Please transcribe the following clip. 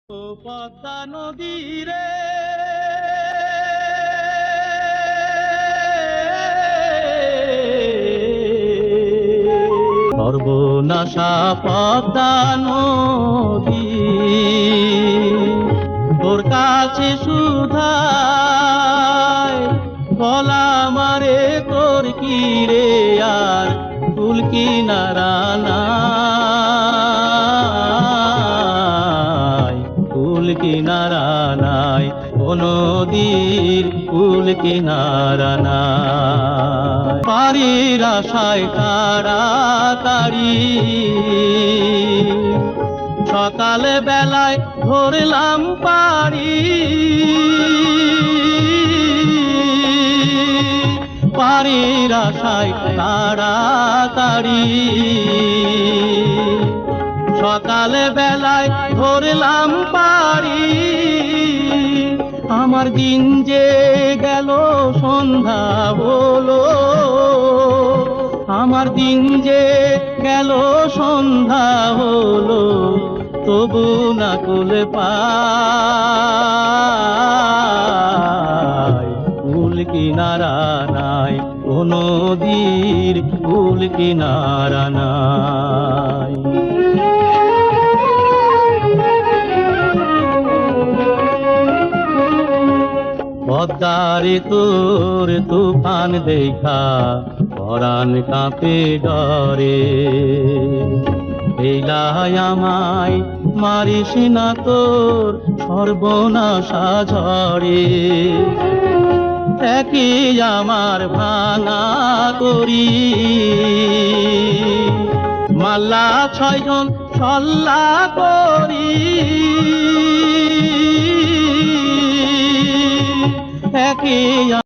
ও পদ্মা নদী রে, সর্বনাশা পদ্মা নদী, তোর কাছে সুধায় বলা মারে তোর কি রে আর ফুল কিনারা নাই, ফুল কিনারা নাই, ও নদীর ফুল কিনারা নাই। পারির আশায় তাড়াতাড়ি সকালে বেলায় ধরলাম পারি, পারির আশায় তাড়াতাড়ি সকালে বেলায় ধরলাম পারি। আমার দিন যে গেল সন্ধ্যা হলো, আমার দিন যে গেল সন্ধ্যা হলো, তবু না কুল পাই, কুল কিনারা নাই, ও নদীর কুল কিনারা নাই। পদ্মারে তোর তুফান দেখা পরাণ কাঁপে ডরে, এলাই আমায় মারিস না তোর সর্বনাশা ঝরে। একই আমার ভাঙা করি মাল্লা 6 জন সল্লা করি, একই